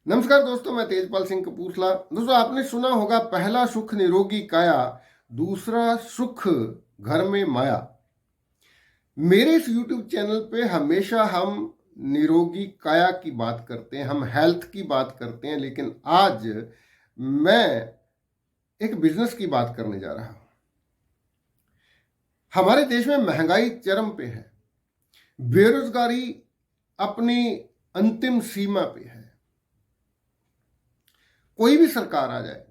नमस्कार दोस्तों, मैं तेजपाल सिंह कपूरथला। दोस्तों, आपने सुना होगा पहला सुख निरोगी काया, दूसरा सुख घर में माया। मेरे इस YouTube चैनल पे हमेशा हम निरोगी काया की बात करते हैं, हम हेल्थ की बात करते हैं, लेकिन आज मैं एक बिजनेस की बात करने जा रहा हूं। हमारे देश में महंगाई चरम पे है, बेरोजगारी अपनी अंतिम सीमा पे है। कोई भी सरकार आ जाए,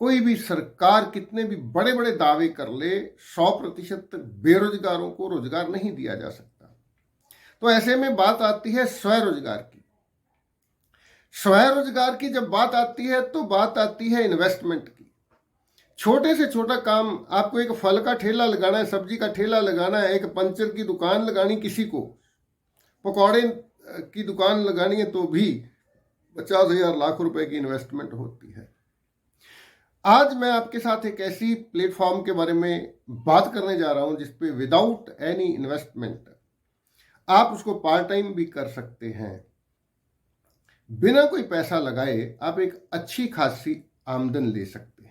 कोई भी सरकार कितने भी बड़े बड़े दावे कर ले, 100% बेरोजगारों को रोजगार नहीं दिया जा सकता। तो ऐसे में बात आती है स्वरोजगार की। स्वरोजगार की जब बात आती है तो बात आती है इन्वेस्टमेंट की। छोटे से छोटा काम, आपको एक फल का ठेला लगाना है, सब्जी का ठेला लगाना है, एक पंचर की दुकान लगानी, किसी को पकौड़े की दुकान लगानी है, तो भी 50,000 लाख रुपए की इन्वेस्टमेंट होती है। आज मैं आपके साथ एक ऐसी प्लेटफॉर्म के बारे में बात करने जा रहा हूं जिसपे विदाउट एनी इन्वेस्टमेंट आप उसको पार्ट टाइम भी कर सकते हैं। बिना कोई पैसा लगाए आप एक अच्छी खासी आमदन ले सकते हैं।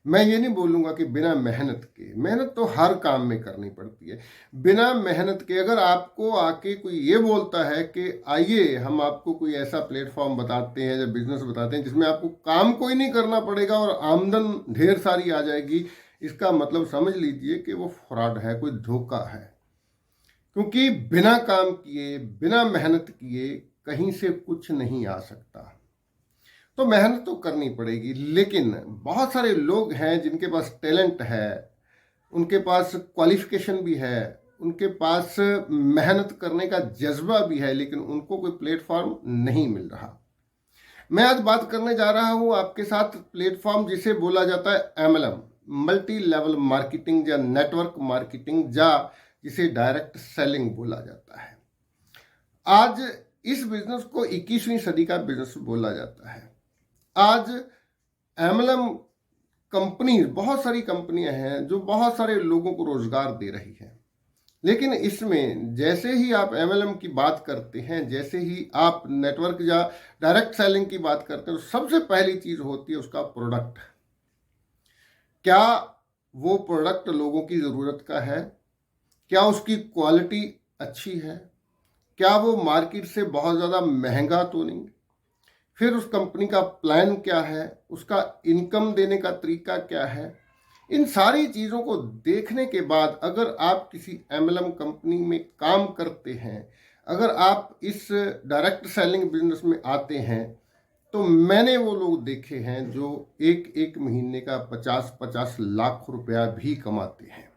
मैं ये नहीं बोलूंगा कि बिना मेहनत के, मेहनत तो हर काम में करनी पड़ती है। बिना मेहनत के अगर आपको आके कोई ये बोलता है कि आइए हम आपको कोई ऐसा प्लेटफॉर्म बताते हैं या बिजनेस बताते हैं जिसमें आपको काम कोई नहीं करना पड़ेगा और आमदन ढेर सारी आ जाएगी, इसका मतलब समझ लीजिए कि वो फ्रॉड है, कोई धोखा है। क्योंकि बिना काम किए, बिना मेहनत किए कहीं से कुछ नहीं आ सकता। तो मेहनत तो करनी पड़ेगी, लेकिन बहुत सारे लोग हैं जिनके पास टैलेंट है, उनके पास क्वालिफिकेशन भी है, उनके पास मेहनत करने का जज्बा भी है, लेकिन उनको कोई प्लेटफॉर्म नहीं मिल रहा। मैं आज बात करने जा रहा हूं आपके साथ प्लेटफॉर्म जिसे बोला जाता है MLM, मल्टी लेवल मार्केटिंग या नेटवर्क मार्केटिंग, या जिसे डायरेक्ट सेलिंग बोला जाता है। आज इस बिजनेस को 21वीं सदी का बिजनेस बोला जाता है। आज MLM कंपनी, बहुत सारी कंपनियां हैं जो बहुत सारे लोगों को रोजगार दे रही हैं, लेकिन इसमें जैसे ही आप MLM की बात करते हैं, जैसे ही आप नेटवर्क या डायरेक्ट सेलिंग की बात करते हैं, तो सबसे पहली चीज होती है उसका प्रोडक्ट। क्या वो प्रोडक्ट लोगों की ज़रूरत का है? क्या उसकी क्वालिटी अच्छी है? क्या वो मार्केट से बहुत ज़्यादा महंगा तो नहीं? फिर उस कंपनी का प्लान क्या है, उसका इनकम देने का तरीका क्या है? इन सारी चीज़ों को देखने के बाद अगर आप किसी MLM कंपनी में काम करते हैं, अगर आप इस डायरेक्ट सेलिंग बिजनेस में आते हैं, तो मैंने वो लोग देखे हैं जो एक एक महीने का 50-50 लाख रुपया भी कमाते हैं।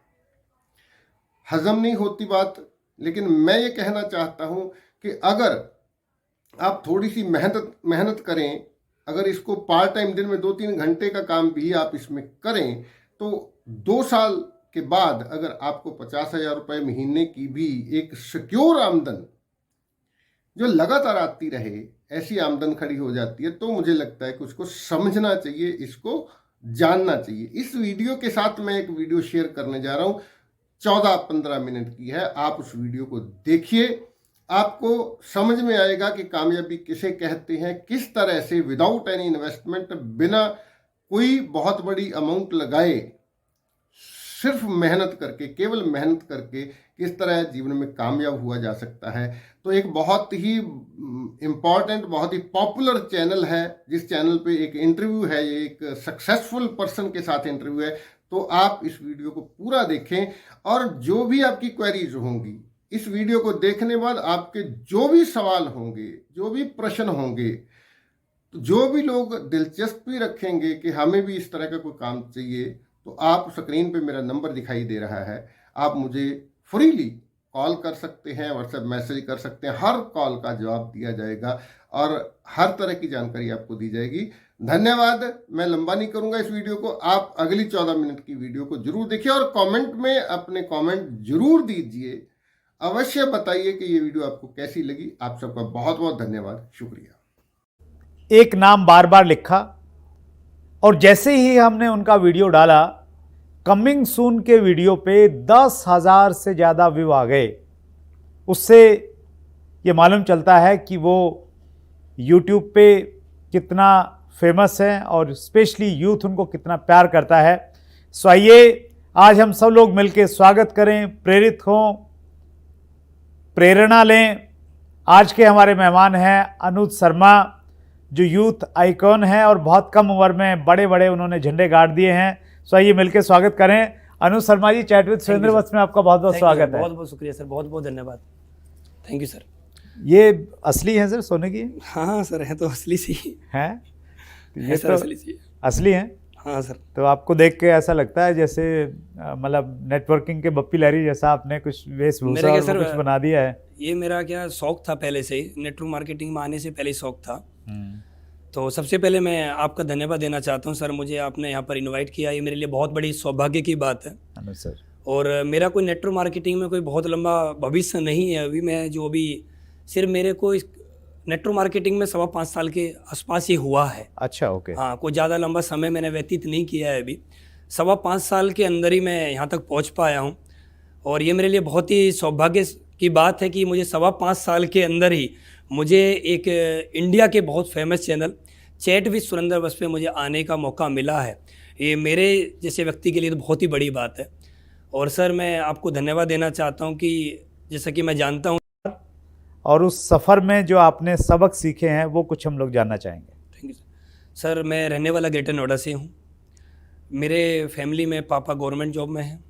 हजम नहीं होती बात, लेकिन मैं ये कहना चाहता हूँ कि अगर आप थोड़ी सी मेहनत करें, अगर इसको पार्ट टाइम दिन में 2-3 घंटे का काम भी आप इसमें करें, तो 2 साल के बाद अगर आपको 50,000 रुपये महीने की भी एक सिक्योर आमदन जो लगातार आती रहे, ऐसी आमदन खड़ी हो जाती है, तो मुझे लगता है कि उसको समझना चाहिए, इसको जानना चाहिए। इस वीडियो के साथ मैं एक वीडियो शेयर करने जा रहा हूँ, 14-15 मिनट की है। आप उस वीडियो को देखिए, आपको समझ में आएगा कि कामयाबी किसे कहते हैं, किस तरह से विदाउट एनी इन्वेस्टमेंट, बिना कोई बहुत बड़ी अमाउंट लगाए, सिर्फ मेहनत करके, केवल मेहनत करके किस तरह जीवन में कामयाब हुआ जा सकता है। तो एक बहुत ही इम्पॉर्टेंट, बहुत ही पॉपुलर चैनल है, जिस चैनल पे एक इंटरव्यू है, एक सक्सेसफुल पर्सन के साथ इंटरव्यू है। तो आप इस वीडियो को पूरा देखें, और जो भी आपकी क्वेरीज होंगी, इस वीडियो को देखने बाद आपके जो भी सवाल होंगे, जो भी प्रश्न होंगे, तो जो भी लोग दिलचस्पी रखेंगे कि हमें भी इस तरह का कोई काम चाहिए, तो आप स्क्रीन पे मेरा नंबर दिखाई दे रहा है, आप मुझे फ्रीली कॉल कर सकते हैं, व्हाट्सएप मैसेज कर सकते हैं। हर कॉल का जवाब दिया जाएगा और हर तरह की जानकारी आपको दी जाएगी। धन्यवाद। मैं लंबा नहीं करूंगा इस वीडियो को, आप अगली 14 मिनट की वीडियो को जरूर देखिए और कमेंट में अपने कमेंट जरूर दीजिए। अवश्य बताइए कि ये वीडियो आपको कैसी लगी। आप सबका बहुत बहुत धन्यवाद, शुक्रिया। एक नाम बार बार लिखा और जैसे ही हमने उनका वीडियो डाला, कमिंग सून के वीडियो पे 10,000 से ज़्यादा व्यू आ गए। उससे ये मालूम चलता है कि वो यूट्यूब पे कितना फेमस हैं और स्पेशली यूथ उनको कितना प्यार करता है। सो आइए आज हम सब लोग मिलकर स्वागत करें, प्रेरित हों, प्रेरणा लें। आज के हमारे मेहमान हैं अनुज शर्मा, जो यूथ आइकॉन हैं और बहुत कम उम्र में बड़े बड़े उन्होंने झंडे गाड़ दिए हैं। सो आइए मिलकर स्वागत करें। अनुज शर्मा जी, चैट विद सुरेंद्र वत्स में आपका बहुत बहुत स्वागत है। बहुत बहुत शुक्रिया सर, बहुत बहुत धन्यवाद। Thank you sir. ये असली है सर, सोने की? हाँ सर, है तो असली सी हैं? है सर, असली सी असली हैं? हाँ सर। तो आपको देख के ऐसा लगता है जैसे मतलब नेटवर्किंग के बप्पी लहरी जैसा आपने कुछ वेशभूषा और कुछ बना दिया है। ये मेरा क्या शौक था पहले से ही, नेटवर्क मार्केटिंग में आने से पहले शौक था। तो सबसे पहले मैं आपका धन्यवाद देना चाहता हूँ सर, मुझे आपने यहाँ पर इनवाइट किया, ये मेरे लिए बहुत बड़ी सौभाग्य की बात है। सर, और मेरा कोई नेटवर्क मार्केटिंग में कोई बहुत लंबा भविष्य नहीं है अभी। मैं जो अभी सिर्फ मेरे को नेटवर्क मार्केटिंग में 5.25 साल के आसपास ही हुआ है। अच्छा, ओके। हाँ, कोई ज़्यादा लंबा समय मैंने व्यतीत नहीं किया है अभी। 5.25 साल के अंदर ही मैं यहाँ तक पहुँच पाया हूँ और ये मेरे लिए बहुत ही सौभाग्य की बात है कि मुझे 5.25 साल के अंदर ही मुझे एक इंडिया के बहुत famous channel chat with Surendra Vats पे मुझे आने का मौका मिला है। ये मेरे जैसे व्यक्ति के लिए तो बहुत ही बड़ी बात है। और सर मैं आपको धन्यवाद देना चाहता हूँ कि जैसा कि मैं जानता हूँ, और उस सफ़र में जो आपने सबक सीखे हैं वो कुछ हम लोग जानना चाहेंगे। Thank you sir. मैं रहने वाला ग्रेटर नोएडा से हूँ। मेरे फैमिली में पापा गवर्नमेंट जॉब में हैं,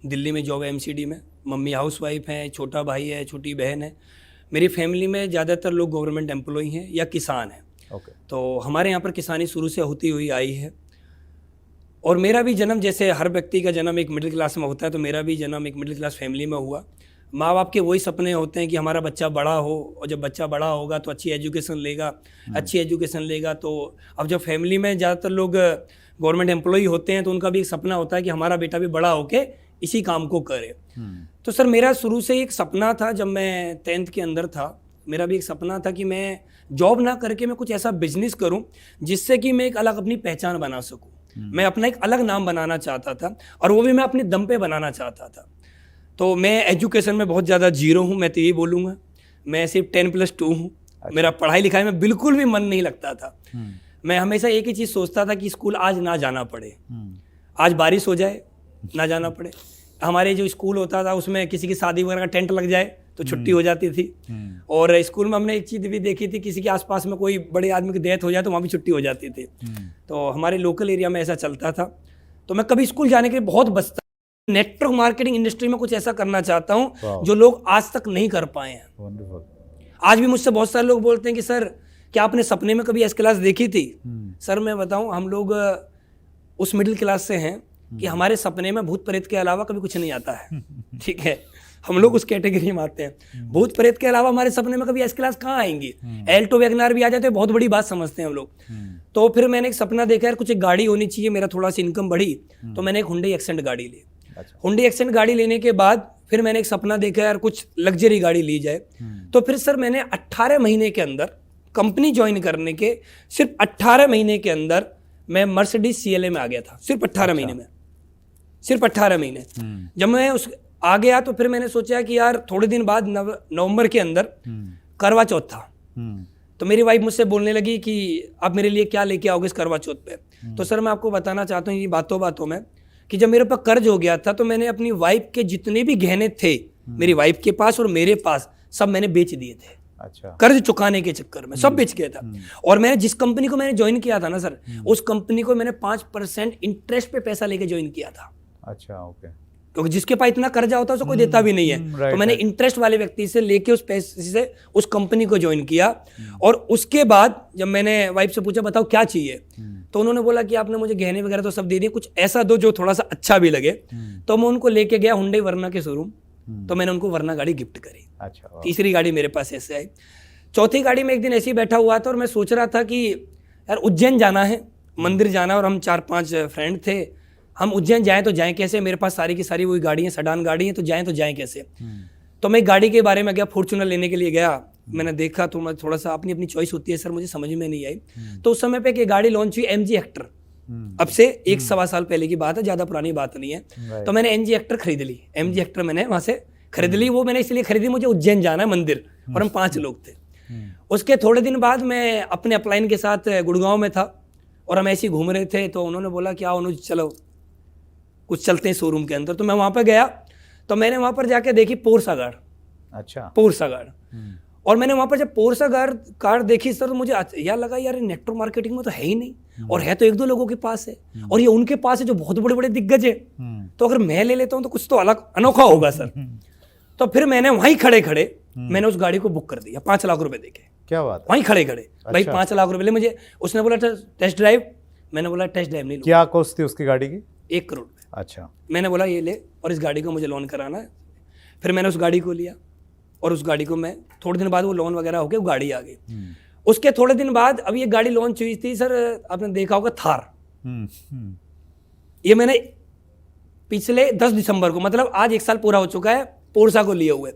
दिल्ली में जॉब है MCD में। मम्मी हाउसवाइफ हैं, छोटा भाई है, छोटी बहन है। मेरी फैमिली में ज़्यादातर लोग गवर्नमेंट एम्प्लॉई हैं या किसान हैं। ओके। तो हमारे यहाँ पर किसानी शुरू से होती हुई आई है। और मेरा भी जन्म, जैसे हर व्यक्ति का जन्म एक मिडिल क्लास में होता है, तो मेरा भी जन्म एक मिडिल क्लास फैमिली में हुआ। माँ बाप के वही सपने होते हैं कि हमारा बच्चा बड़ा हो, और जब बच्चा बड़ा होगा तो अच्छी एजुकेशन लेगा। तो अब जब फैमिली में ज़्यादातर लोग गवर्नमेंट एम्प्लॉई होते हैं तो उनका भी एक सपना होता है कि हमारा बेटा भी बड़ा होके इसी काम को करे। तो सर मेरा शुरू से एक सपना था, जब मैं 10th के अंदर था, मेरा भी एक सपना था कि मैं जॉब ना करके मैं कुछ ऐसा बिजनेस करूं जिससे कि मैं एक अलग अपनी पहचान बना सकूं। मैं अपना एक अलग नाम बनाना चाहता था और वो भी मैं अपने दम पे बनाना चाहता था। तो मैं एजुकेशन में बहुत ज़्यादा जीरो हूँ, मैं तो यही बोलूँगा। मैं सिर्फ 10+2 हूँ। मेरा पढ़ाई लिखाई में बिल्कुल भी मन नहीं लगता था। मैं हमेशा एक ही चीज़ सोचता था कि स्कूल आज ना जाना पड़े, आज बारिश हो जाए ना जाना पड़े। हमारे जो स्कूल होता था उसमें किसी की शादी वगैरह का टेंट लग जाए तो छुट्टी हो जाती थी। और स्कूल में हमने एक चीज़ भी देखी थी, किसी के आसपास में कोई बड़े आदमी की डेथ हो जाए तो वहाँ भी छुट्टी हो जाती थी। तो हमारे लोकल एरिया में ऐसा चलता था। तो मैं कभी स्कूल जाने के लिए बहुत बचता। नेटवर्क मार्केटिंग इंडस्ट्री में कुछ ऐसा करना चाहता हूँ जो लोग आज तक नहीं कर पाए हैं। आज भी मुझसे बहुत सारे लोग बोलते हैं कि सर क्या आपने सपने में कभी S क्लास देखी थी? सर मैं बताऊं, हम लोग उस मिडिल क्लास से हैं कि हमारे सपने में भूत प्रेत के अलावा कभी कुछ नहीं आता है। ठीक है, हम लोग उस कैटेगरी में आते हैं। भूत प्रेत के अलावा हमारे सपने में कभी S क्लास कहाँ आएंगी? एल्टो वैगनार भी आ जाते हैं, बहुत बड़ी बात समझते हैं हम लोग। तो फिर मैंने एक सपना देखा, यार कुछ एक गाड़ी होनी चाहिए, मेरा थोड़ा सी इनकम बढ़ी तो मैंने एक हुंडई एक्सेंट गाड़ी ली। हुंडई एक्सेंट गाड़ी लेने के बाद फिर मैंने एक सपना देखा, यार कुछ लग्जरी गाड़ी ली जाए। तो फिर सर मैंने 18 महीने के अंदर कंपनी ज्वाइन करने के सिर्फ 18 महीने के अंदर मैं मर्सिडीज CLA में आ गया था। सिर्फ 18 महीने में, सिर्फ 18 महीने। जब मैं उस आ गया तो फिर मैंने सोचा कि यार थोड़े दिन बाद नवंबर के अंदर करवा चौथ था। तो मेरी वाइफ मुझसे बोलने लगी कि आप मेरे लिए क्या लेके आओगे इस करवा चौथ पे? तो सर मैं आपको बताना चाहता हूँ ये बातों में कि जब मेरे पास कर्ज हो गया था तो मैंने अपनी वाइफ के जितने भी गहने थे मेरी वाइफ के पास और मेरे पास, सब मैंने बेच दिए थे। अच्छा। कर्ज चुकाने के चक्कर में सब बेच गया था। और मैंने जिस कंपनी को मैंने ज्वाइन किया था ना सर, उस कंपनी को मैंने 5% इंटरेस्ट पे पैसा लेके ज्वाइन किया था। अच्छा, ओके। क्योंकि जिसके पास इतना कर्जा होता है उसको कोई देता भी नहीं है। तो मैंने इंटरेस्ट वाले व्यक्ति से लेके उस पैसे से उस कंपनी को ज्वाइन किया। और उसके बाद जब मैंने वाइफ से पूछा बताओ क्या चाहिए, तो उन्होंने बोला कि आपने मुझे गहने वगैरह तो सब दे दिए, कुछ ऐसा दो जो थोड़ा सा अच्छा भी लगे। तो मैं उनको लेके गया हुंडई वर्ना के शोरूम, तो मैंने उनको वर्ना गाड़ी गिफ्ट करी। अच्छा। तीसरी गाड़ी मेरे पास ऐसे आई। चौथी गाड़ी में एक दिन ऐसे ही बैठा हुआ था और मैं सोच रहा था कि यार उज्जैन जाना है, मंदिर जाना है, और हम 4-5 फ्रेंड थे। हम उज्जैन जाएं तो जाएं कैसे? मेरे पास सारी की सारी वही गाड़ियाँ, सडान गाड़ी हैं, तो जाएं कैसे? तो मैं गाड़ी के बारे में गया, फॉर्च्यूनर लेने के लिए गया। मैंने देखा तो मैं थोड़ा सा अपनी चॉइस होती है सर, मुझे समझ में नहीं आई। तो उस समय पे एक गाड़ी लॉन्च हुई MG हेक्टर। अब से 1-1.25 साल पहले की बात है, ज़्यादा पुरानी बात नहीं है। तो मैंने MG हेक्टर खरीद ली। MG हेक्टर मैंने वहाँ से खरीद ली। वो मैंने इसलिए खरीदी, मुझे उज्जैन जाना है मंदिर, और हम 5 लोग थे। उसके थोड़े दिन बाद मैं अपने अपलाइन के साथ गुड़गांव में था और हम ऐसे ही घूम रहे थे, तो उन्होंने बोला कि आओ अनुज चलो कुछ चलते हैं शोरूम के अंदर। तो मैं वहाँ पर गया, तो मैंने वहाँ पर जाके देखी पोर्सा कार। अच्छा। Porsche car. और मैंने वहाँ पर जब पोर्सा कार देखी सर, तो मुझे यार लगा यार नेटवर्क मार्केटिंग में तो है ही नहीं, और है तो एक दो लोगों के पास है, और ये उनके पास है जो बहुत बड़े बड़े दिग्गज है, तो अगर मैं ले लेता हूँ तो कुछ तो अलग अनोखा होगा सर। तो फिर मैंने वहीं खड़े खड़े मैंने उस गाड़ी को बुक कर दिया 5 लाख रुपए देके। क्या बात है? वहीं खड़े खड़े भाई 5 लाख रुपए ले मुझे। उसने बोला टेस्ट ड्राइव, मैंने बोला टेस्ट ड्राइव नहीं लूँ। क्या कॉस्ट थी उसकी गाड़ी की? 1 करोड़। अच्छा। मैंने बोला ये ले, और इस गाड़ी को मुझे लोन कराना है। फिर मैंने उस गाड़ी को लिया, और उस गाड़ी को मैं थोड़े दिन बाद वो लोन वगैरह हो गया, वो गाड़ी आ गई। उसके थोड़े दिन बाद अब ये गाड़ी लॉन्च हुई थी सर, आपने देखा होगा थार। ये मैंने पिछले 10 दिसंबर को, मतलब आज 1 साल पूरा हो चुका है पोर्सा को लिए हुए।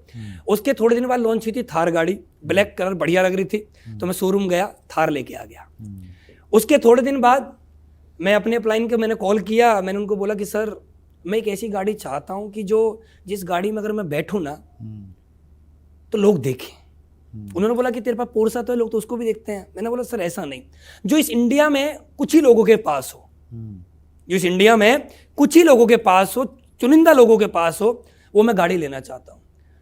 उसके थोड़े दिन बाद लॉन्च हुई थी थार गाड़ी, ब्लैक कलर बढ़िया लग रही थी, तो मैं शोरूम गया, थार लेके आ गया। उसके थोड़े दिन बाद मैं अपने अपलाइन के मैंने कॉल किया, मैंने उनको बोला कि सर मैं एक ऐसी गाड़ी चाहता हूँ कि जिस गाड़ी में अगर मैं बैठूँ ना तो लोग देखें। उन्होंने बोला कि तेरे पास पोर्सा तो है, लोग तो उसको भी देखते हैं। मैंने बोला सर ऐसा नहीं, जो इस इंडिया में कुछ ही लोगों के पास हो, जो इस इंडिया में कुछ ही लोगों के पास हो, चुनिंदा लोगों के पास हो, वो मैं गाड़ी लेना चाहता हूँ।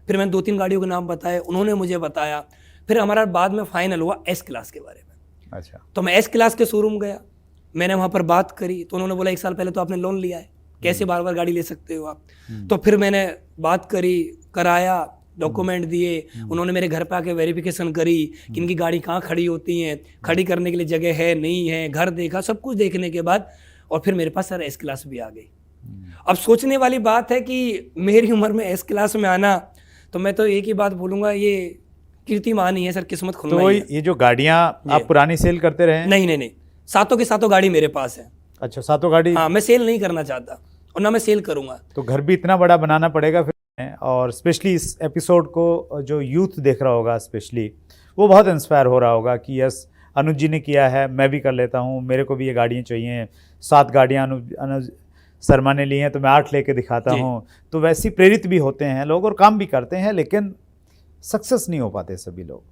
फिर मैंने 2-3 गाड़ियों के नाम बताए, उन्होंने मुझे बताया। फिर हमारा बाद में फाइनल हुआ एस क्लास के बारे में। अच्छा। तो मैं एस क्लास के शोरूम गया, मैंने वहाँ पर बात करी, तो उन्होंने बोला 1 साल पहले तो आपने लोन लिया है, कैसे बार बार गाड़ी ले सकते हो आप। तो फिर मैंने बात करी, कराया, डॉक्यूमेंट दिए, उन्होंने मेरे घर पे आके वेरिफिकेशन करी कि इनकी गाड़ी कहाँ खड़ी होती है, खड़ी करने के लिए जगह है नहीं है, घर देखा, सब कुछ देखने के बाद और फिर मेरे पास सर एस क्लास भी आ गई। अब सोचने वाली बात है कि मेरी उम्र में एस क्लास में आना, तो मैं तो एक ही बात बोलूँगा, ये कीर्तिमान ही है सर, किस्मत खुलना तो ही है। ये जो गाड़ियाँ आप पुरानी सेल करते रहे? नहीं, सातों के सातों गाड़ी मेरे पास है। अच्छा, सातों गाड़ी? हाँ, मैं सेल नहीं करना चाहता और ना मैं सेल करूँगा। तो घर भी इतना बड़ा बनाना पड़ेगा फिर। और स्पेशली इस एपिसोड को जो यूथ देख रहा होगा स्पेशली, वो बहुत इंस्पायर हो रहा होगा कि यस अनुज जी ने किया है, मैं भी कर लेता हूँ, मेरे को भी ये गाड़ियाँ चाहिए। 7 गाड़ियाँ अनुज शर्मा ने ली हैं तो मैं 8 लेके दिखाता हूँ। तो वैसे प्रेरित भी होते हैं लोग और काम भी करते हैं, लेकिन सक्सेस नहीं हो पाते सभी लोग।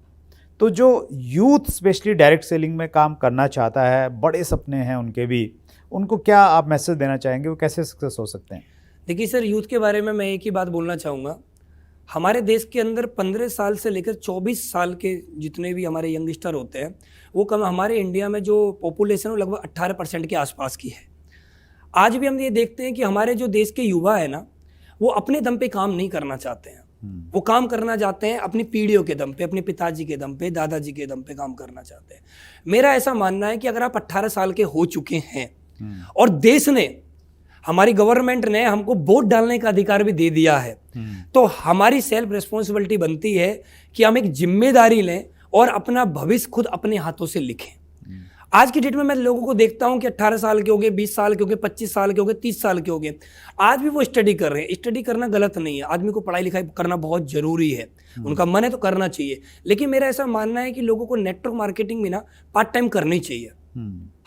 तो जो यूथ स्पेशली डायरेक्ट सेलिंग में काम करना चाहता है, बड़े सपने हैं उनके भी, उनको क्या आप मैसेज देना चाहेंगे, वो कैसे सक्सेस हो सकते हैं? देखिए सर, यूथ के बारे में मैं एक ही बात बोलना चाहूँगा। हमारे देश के अंदर 15 साल से लेकर 24 साल के जितने भी हमारे यंगस्टर होते हैं, वो कम हमारे इंडिया में जो पॉपुलेशन है वो लगभग 18% के आसपास की है। आज भी हम ये देखते हैं कि हमारे जो देश के युवा है ना, वो अपने दम पे काम नहीं करना चाहते हैं। वो काम करना चाहते हैं अपनी पीढ़ियों के दम पे, अपने पिताजी के दम पे, दादाजी के दम पे काम करना चाहते हैं। मेरा ऐसा मानना है कि अगर आप 18 साल के हो चुके हैं और देश ने, हमारी गवर्नमेंट ने हमको वोट डालने का अधिकार भी दे दिया है, तो हमारी सेल्फ रिस्पॉन्सिबिलिटी बनती है कि हम एक जिम्मेदारी लें और अपना भविष्य खुद अपने हाथों से लिखें। आज की डेट में मैं लोगों को देखता हूं कि 18 साल के हो गए, 20 साल के हो गए, 25 साल के हो गए, 30 साल के हो गए, आज भी वो स्टडी कर रहे हैं। स्टडी करना गलत नहीं है, आदमी को पढ़ाई लिखाई करना बहुत जरूरी है, उनका मन है तो करना चाहिए। लेकिन मेरा ऐसा मानना है कि लोगों को नेटवर्क मार्केटिंग भी ना पार्ट टाइम करनी चाहिए।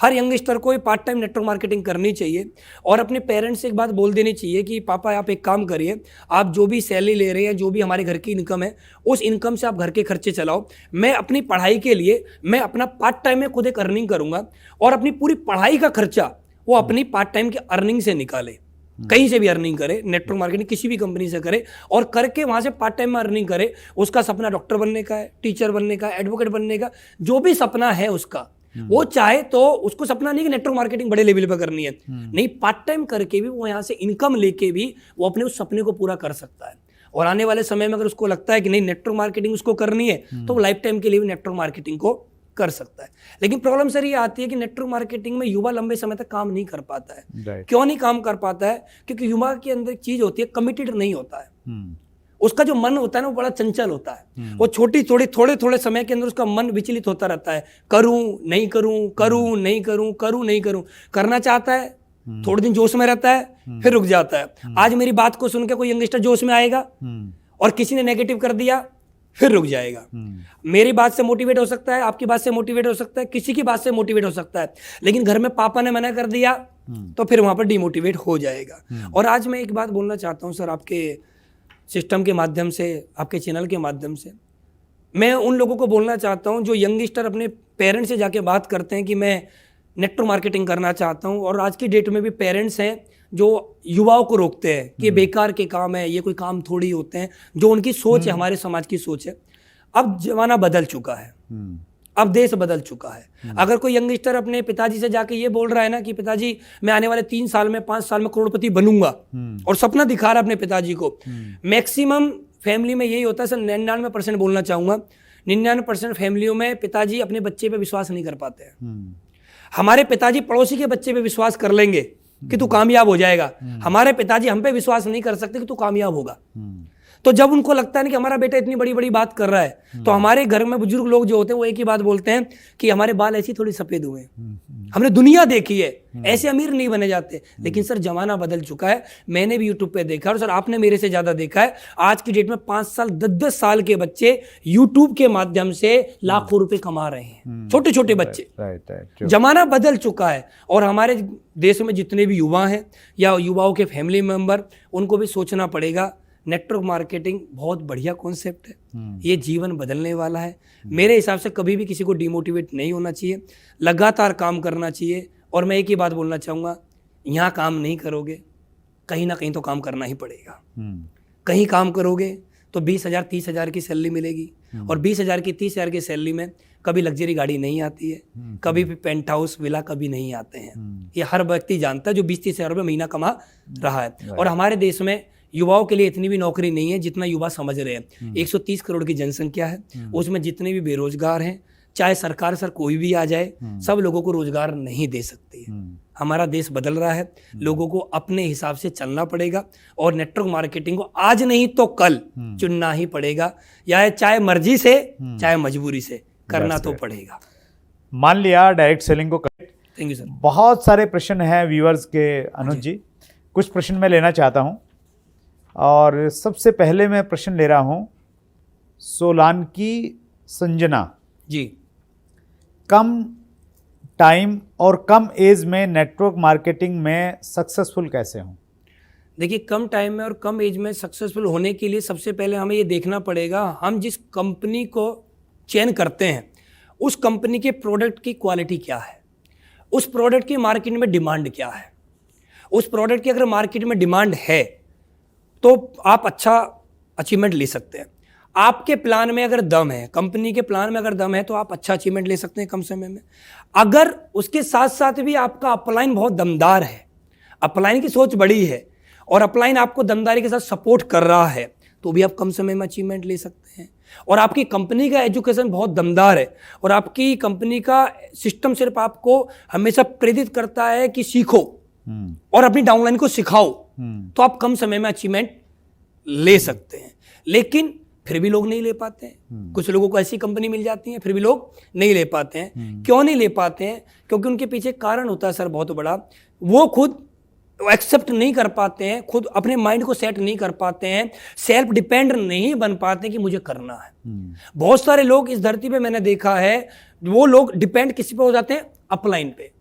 हर यंगस्टर को पार्ट टाइम नेटवर्क मार्केटिंग करनी चाहिए और अपने पेरेंट्स से एक बात बोल देनी चाहिए कि पापा आप एक काम करिए, आप जो भी सैलरी ले रहे हैं, जो भी हमारे घर की इनकम है, उस इनकम से आप घर के खर्चे चलाओ। मैं अपनी पढ़ाई के लिए मैं अपना पार्ट टाइम में खुद एक अर्निंग करूंगा और अपनी पूरी पढ़ाई का खर्चा वो अपनी पार्ट टाइम की अर्निंग से निकाले। कहीं से भी अर्निंग करे, नेटवर्क मार्केटिंग किसी भी कंपनी से करे और करके वहां से पार्ट टाइम में अर्निंग करे। उसका सपना डॉक्टर बनने का है, टीचर बनने का, एडवोकेट बनने का, जो भी सपना है उसका, वो चाहे तो उसको सपना नहीं कि नेटवर्क मार्केटिंग बड़े लेवल पर करनी है, नहीं, पार्ट टाइम करके भी वो यहाँ से इनकम लेके भी वो अपने उस सपने को पूरा कर सकता है। और आने वाले समय में अगर उसको लगता है कि नहीं नेटवर्क मार्केटिंग उसको करनी है, तो वो लाइफ टाइम के लिए भी नेटवर्क मार्केटिंग को कर सकता है। लेकिन प्रॉब्लम सर ये आती है कि नेटवर्क मार्केटिंग में युवा लंबे समय तक काम नहीं कर पाता है। क्यों नहीं काम कर पाता है? क्योंकि युवा के अंदर एक चीज होती है, कमिटेड नहीं होता है। उसका जो मन होता है ना वो बड़ा चंचल होता है। वो थोड़े थोड़े समय के अंदर उसका मन विचलित होता रहता है, करूं नहीं करूं, करूं नहीं करूं, करूं नहीं करूं, करना चाहता है, थोड़े दिन जोश में रहता है, फिर रुक जाता है। आज मेरी बात को सुनकर कोई यंगस्टर जोश में आएगा और किसी ने नेगेटिव कर दिया, फिर रुक जाएगा। मेरी बात से मोटिवेट हो सकता है, आपकी बात से मोटिवेट हो सकता है, किसी की बात से मोटिवेट हो सकता है, लेकिन घर में पापा ने मना कर दिया तो फिर वहां पर डिमोटिवेट हो जाएगा। और आज मैं एक बात बोलना चाहता हूं सर, आपके सिस्टम के माध्यम से, आपके चैनल के माध्यम से, मैं उन लोगों को बोलना चाहता हूं जो यंगस्टर अपने पेरेंट्स से जाके बात करते हैं कि मैं नेटवर्क मार्केटिंग करना चाहता हूं, और आज की डेट में भी पेरेंट्स हैं जो युवाओं को रोकते हैं कि ये बेकार के काम है, ये कोई काम थोड़ी होते हैं, जो उनकी सोच है, हमारे समाज की सोच है। अब जमाना बदल चुका है, अब देश बदल चुका है। अगर कोई यंगस्टर अपने पिताजी से जाके ये बोल रहा है ना कि पिताजी मैं आने वाले 3 साल में 5 साल में करोड़पति बनूंगा, और सपना दिखा रहा है अपने पिताजी को, मैक्सिमम फैमिली में यही होता है। सर 99% बोलना चाहूंगा, 99% फैमिलियों में पिताजी अपने बच्चे पे विश्वास नहीं कर पाते हैं। हमारे पिताजी पड़ोसी के बच्चे पे विश्वास कर लेंगे कि तू कामयाब हो जाएगा, हमारे पिताजी हम पे विश्वास नहीं कर सकते कि तू कामयाब होगा। तो जब उनको लगता है ना कि हमारा बेटा इतनी बड़ी बड़ी बात कर रहा है, तो हमारे घर में बुजुर्ग लोग जो होते हैं वो एक ही बात बोलते हैं कि हमारे बाल ऐसी थोड़ी सफेद हुए, हमने दुनिया देखी है, ऐसे अमीर नहीं बने जाते। लेकिन सर जमाना बदल चुका है, मैंने भी यूट्यूब पे देखा, और सर आपने मेरे से ज्यादा देखा है। आज की डेट में 5 साल 10-10 साल के बच्चे यूट्यूब के माध्यम से लाखों रुपए कमा रहे हैं, छोटे छोटे बच्चे। जमाना बदल चुका है, और हमारे देश में जितने भी युवा हैं या युवाओं के फैमिली मेंबर, उनको भी सोचना पड़ेगा। नेटवर्क मार्केटिंग बहुत बढ़िया कॉन्सेप्ट है, ये जीवन बदलने वाला है। मेरे हिसाब से कभी भी किसी को डिमोटिवेट नहीं होना चाहिए, लगातार काम करना चाहिए। और मैं एक ही बात बोलना चाहूँगा, यहाँ काम नहीं करोगे कहीं ना कहीं तो काम करना ही पड़ेगा। कहीं काम करोगे तो 20,000 30,000 की सैलरी मिलेगी, और 20,000 की 30,000 की सैलरी में कभी लग्जरी गाड़ी नहीं आती है, कभी भी पेंट हाउस विला कभी नहीं आते हैं। ये हर व्यक्ति जानता है जो 20-30 हज़ार रुपये महीना कमा रहा है। और हमारे देश में युवाओं के लिए इतनी भी नौकरी नहीं है जितना युवा समझ रहे हैं। 130 करोड़ की जनसंख्या है, उसमें जितने भी बेरोजगार हैं, चाहे सरकार सर कोई भी आ जाए, सब लोगों को रोजगार नहीं दे सकती है। हमारा देश बदल रहा है, लोगों को अपने हिसाब से चलना पड़ेगा, और नेटवर्क मार्केटिंग को आज नहीं तो कल चुनना ही पड़ेगा, या चाहे मर्जी से चाहे मजबूरी से करना तो पड़ेगा। मान लिया डायरेक्ट सेलिंग को। Thank you sir. बहुत सारे प्रश्न हैं व्यूअर्स के अनुज जी, कुछ प्रश्न मैं लेना चाहता हूं, और सबसे पहले मैं प्रश्न ले रहा हूं सोलांकी संजना जी। कम टाइम और कम एज में नेटवर्क मार्केटिंग में सक्सेसफुल कैसे हों? देखिए, कम टाइम में और कम एज में सक्सेसफुल होने के लिए सबसे पहले हमें ये देखना पड़ेगा, हम जिस कंपनी को चयन करते हैं उस कंपनी के प्रोडक्ट की क्वालिटी क्या है, उस प्रोडक्ट की मार्केट में डिमांड क्या है। उस प्रोडक्ट की अगर मार्केट में डिमांड है तो आप अच्छा अचीवमेंट ले सकते हैं। आपके प्लान में अगर दम है, कंपनी के प्लान में अगर दम है, तो आप अच्छा अचीवमेंट ले सकते हैं कम समय में। अगर उसके साथ साथ भी आपका अपलाइन बहुत दमदार है, अपलाइन की सोच बड़ी है, और अपलाइन आपको दमदारी के साथ सपोर्ट कर रहा है, तो भी आप कम समय में अचीवमेंट ले सकते हैं। और आपकी कंपनी का एजुकेशन बहुत दमदार है, और आपकी कंपनी का सिस्टम सिर्फ आपको हमेशा प्रेरित करता है कि सीखो और अपनी डाउनलाइन को सिखाओ, तो आप कम समय में अचीवमेंट ले सकते हैं। लेकिन फिर भी लोग नहीं ले पाते हैं। कुछ लोगों को ऐसी कंपनी मिल जाती है, फिर भी लोग नहीं ले पाते हैं। क्यों नहीं ले पाते हैं? क्योंकि उनके पीछे कारण होता है सर बहुत बड़ा, वो खुद एक्सेप्ट नहीं कर पाते हैं, खुद अपने माइंड को सेट नहीं कर पाते हैं, सेल्फ डिपेंड नहीं बन पाते कि मुझे करना है। बहुत सारे लोग इस धरती पे मैंने देखा है, वो लोग डिपेंड किसी पे हो जाते हैं, अपलाइन पे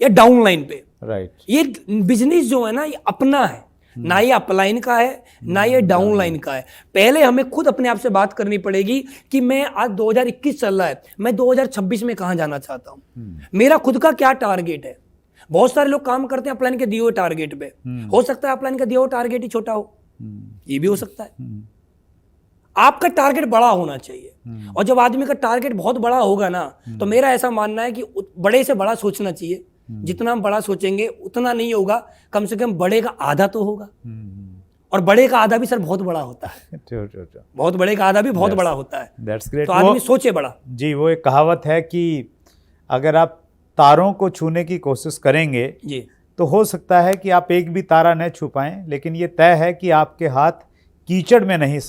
या डाउनलाइन पे। राइट। ये बिजनेस जो है ना, ये अपना है, ना ये अपलाइन का है ना ये डाउनलाइन का है। पहले हमें खुद अपने आप से बात करनी पड़ेगी कि मैं आज 2021 चल रहा है, मैं 2026 में कहां जाना चाहता हूं, मेरा खुद का क्या टारगेट है। बहुत सारे लोग काम करते हैं अपलाइन के दिए हुए टारगेट पे, हो सकता है अपलाइन का दिया हुआ टारगेट ही छोटा हो, ये भी हो सकता है। आपका टारगेट बड़ा होना चाहिए, और जब आदमी का टारगेट बहुत बड़ा होगा ना, तो मेरा ऐसा मानना है कि बड़े से बड़ा सोचना चाहिए। जितना हम बड़ा सोचेंगे उतना नहीं होगा, कम से कम बड़े का आधा तो होगा, और बड़े का आधा भी सर बहुत बड़ा होता है। बहुत बड़े का आधा भी बहुत बड़ा होता है। That's great. तो आदमी सोचे बड़ा। जी, वो एक कहावत है कि अगर आप तारों को छूने की कोशिश करेंगे जी, तो हो सकता है कि आप एक भी तारा न छू पाएं, लेकिन ये तय है कि आपके हाथ कीचड़ में नहीं